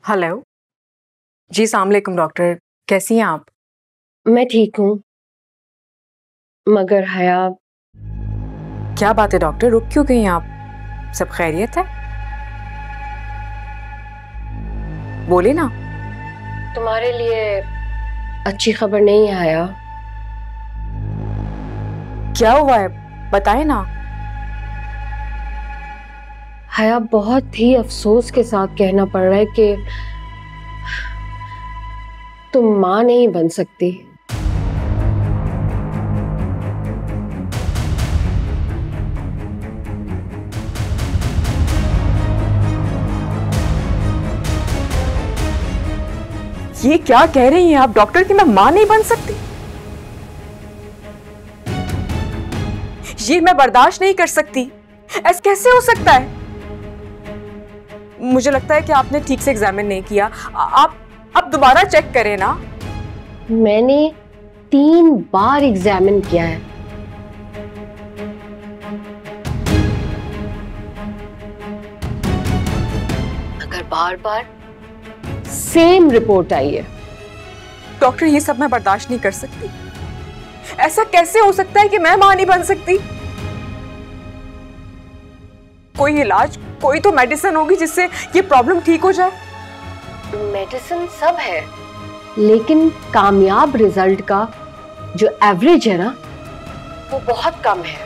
Hello जी, अस्सलाम वालेकुम doctor, कैसी हैं आप? मैं ठीक हूँ, मगर हया। क्या बात है डॉक्टर, रुक क्यों गई आप? सब खैरियत है? बोलिए ना। तुम्हारे लिए अच्छी खबर नहीं है हया। क्या हुआ है, बताए ना। हया, बहुत ही अफसोस के साथ कहना पड़ रहा है कि तुम माँ नहीं बन सकती। ये क्या कह रही हैं आप डॉक्टर कि मैं माँ नहीं बन सकती? ये मैं बर्दाश्त नहीं कर सकती। ऐसा कैसे हो सकता है? मुझे लगता है कि आपने ठीक से एग्जामिन नहीं किया। आप दोबारा चेक करें ना। मैंने 3 बार एग्जामिन किया है। अगर बार बार सेम रिपोर्ट आई है। डॉक्टर, ये सब मैं बर्दाश्त नहीं कर सकती। ऐसा कैसे हो सकता है कि मैं मां नहीं बन सकती? कोई इलाज, कोई तो मेडिसिन होगी जिससे ये प्रॉब्लम ठीक हो जाए। मेडिसिन सब है, लेकिन कामयाब रिजल्ट का जो एवरेज है ना, वो बहुत कम है।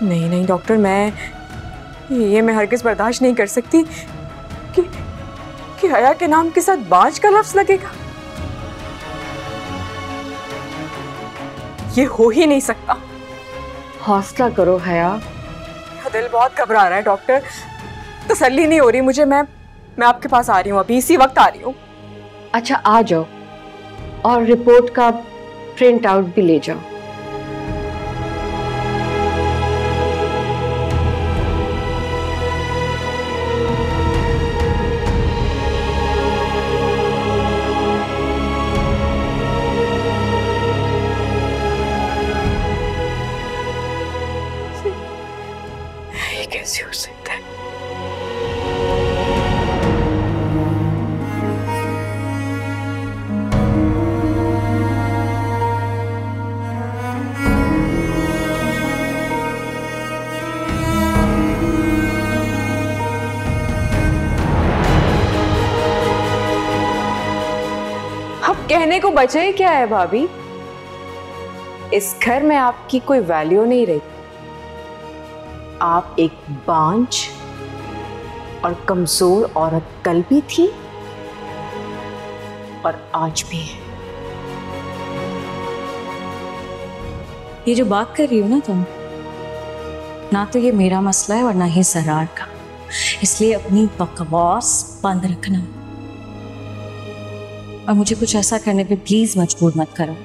नहीं नहीं डॉक्टर, मैं हरगिज बर्दाश्त नहीं कर सकती कि हया के नाम के साथ बांझ का लफ्ज लगेगा। ये हो ही नहीं सकता। हौसला करो हया। दिल बहुत घबरा रहा है डॉक्टर, तसल्ली नहीं हो रही मुझे। मैं आपके पास आ रही हूँ, अभी इसी वक्त आ रही हूँ। अच्छा, आ जाओ और रिपोर्ट का प्रिंट आउट भी ले जाओ। ये कैसे हो सकता है? अब कहने को बचा ही क्या है भाभी? इस घर में आपकी कोई वैल्यू नहीं रही। आप एक बांझ और कमजोर औरत कल भी थी और आज भी है। ये जो बात कर रही हो ना तुम, ना तो ये मेरा मसला है और ना ही सरार का, इसलिए अपनी बकवास बंद रखना और मुझे कुछ ऐसा करने पे प्लीज मजबूर मत करो,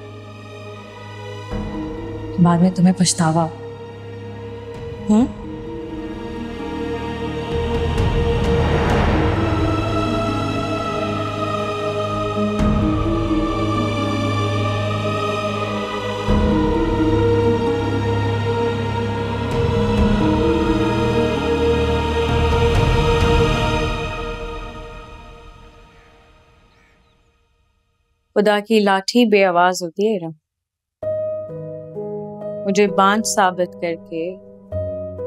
बाद में तुम्हें पछतावा हो। खुदा की लाठी बेआवाज होती है इरम। मुझे बांझ साबित करके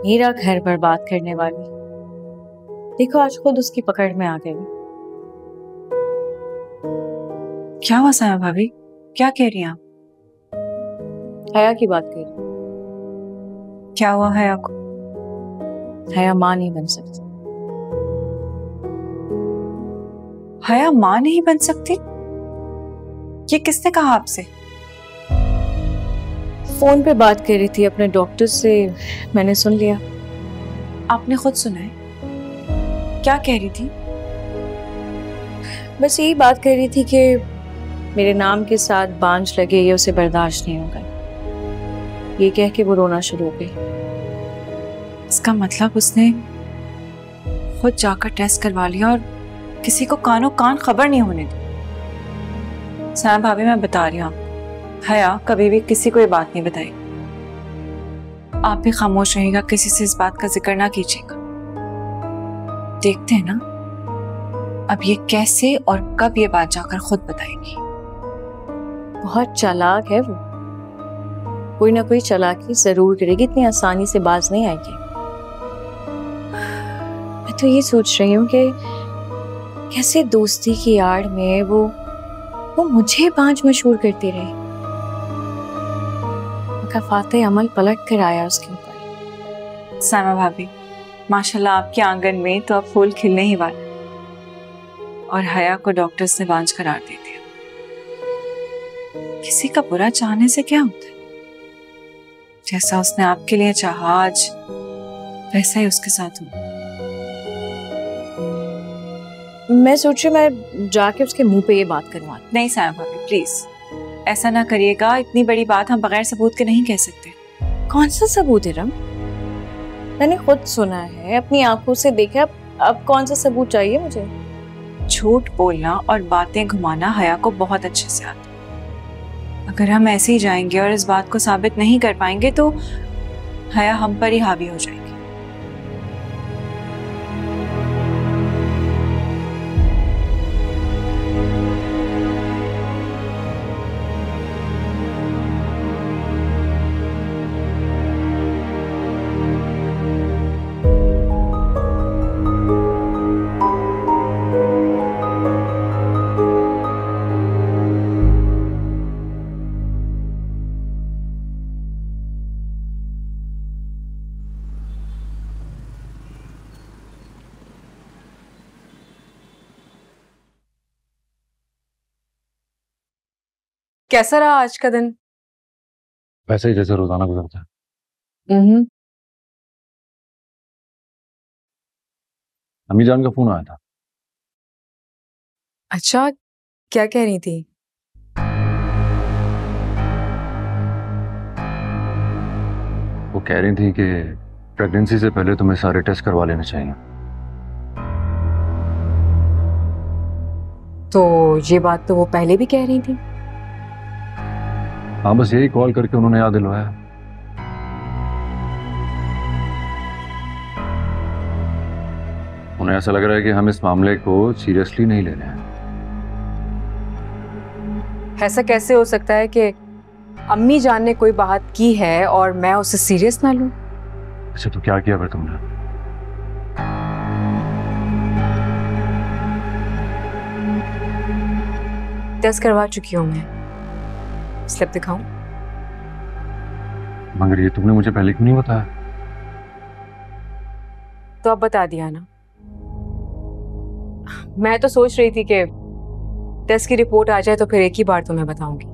मेरा घर बर्बाद करने वाली, देखो आज खुद उसकी पकड़ में आ गई। क्या हुआ साया भाभी, क्या कह रही हैं आप? हया की बात कर रही। क्या हुआ हया को? हया मां नहीं बन सकती। हया मां नहीं बन सकती? ये किसने कहा आपसे? फोन पे बात कर रही थी अपने डॉक्टर से, मैंने सुन लिया। आपने खुद सुना है? क्या कह रही थी? बस यही बात कर रही थी कि मेरे नाम के साथ बांझ लगे, ये उसे बर्दाश्त नहीं होगा। ये कह के वो रोना शुरू हो गई। इसका मतलब उसने खुद जाकर टेस्ट करवा लिया और किसी को कानो कान खबर नहीं होने दी। साया भाभी, मैं बता रही हूँ, हया कभी भी किसी को ये बात नहीं बताई। आप भी खामोश रहिएगा, किसी से इस बात का जिक्र ना कीजिएगा। देखते हैं ना अब ये कैसे और कब ये बात जाकर खुद बताएगी। बहुत चालाक है वो, कोई ना कोई चालाकी जरूर करेगी, इतनी आसानी से बाज नहीं आएगी। मैं तो ये सोच रही हूँ कि कैसे दोस्ती की आड़ में वो मुझे बांझ मशहूर करती रही। उनका फाते अमल पलट कर आया उसके ऊपर। सामा भाभी, माशाल्लाह आपके आंगन में तो अब फूल खिलने ही वाले और हया को डॉक्टर्स ने बांझ करार दे दिया। किसी का बुरा चाहने से क्या होता है? जैसा उसने आपके लिए चाहा आज वैसा ही उसके साथ हुआ। मैं सोच रही मैं जाके उसके मुंह पे ये बात करवा। नहीं सामा भाभी प्लीज ऐसा ना करिएगा, इतनी बड़ी बात हम बगैर सबूत के नहीं कह सकते। कौन सा सबूत है रम? मैंने खुद सुना है, अपनी आंखों से देखा, अब कौन सा सबूत चाहिए मुझे? झूठ बोलना और बातें घुमाना हया को बहुत अच्छे से आता है। अगर हम ऐसे ही जाएंगे और इस बात को साबित नहीं कर पाएंगे तो हया हम पर ही हावी हो जाएगी। कैसा रहा आज का दिन? वैसे ही जैसे रोजाना गुजरता है। अम्मी जान का फोन आया था। अच्छा, क्या कह रही थी? वो कह रही थी कि प्रेगनेंसी से पहले तुम्हें सारे टेस्ट करवा लेने चाहिए। तो ये बात तो वो पहले भी कह रही थी। हाँ, बस यही कॉल करके उन्होंने याद दिलवाया। उन्हें ऐसा लग रहा है कि हम इस मामले को सीरियसली नहीं ले रहे हैं। ऐसा कैसे हो सकता है कि अम्मी जान ने कोई बात की है और मैं उसे सीरियस ना लूं? अच्छा, तो क्या किया फिर तुमने? टेस्ट करवा चुकी हूं मैं। स्लिप दिखाऊं? मगर ये तुमने मुझे पहले क्यों नहीं बताया? तो अब बता दिया ना। मैं तो सोच रही थी कि टेस्ट की रिपोर्ट आ जाए तो फिर एक ही बार तुम्हें बताऊंगी।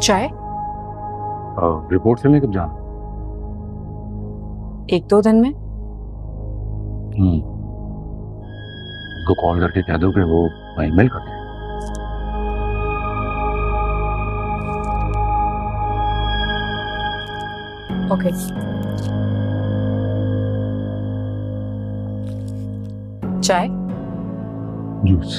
चाय? रिपोर्ट से कब जाना? 1-2 दिन में। उनको कॉल करके कह दो कि वो ईमेल कर दे। ओके। चाय? जूस।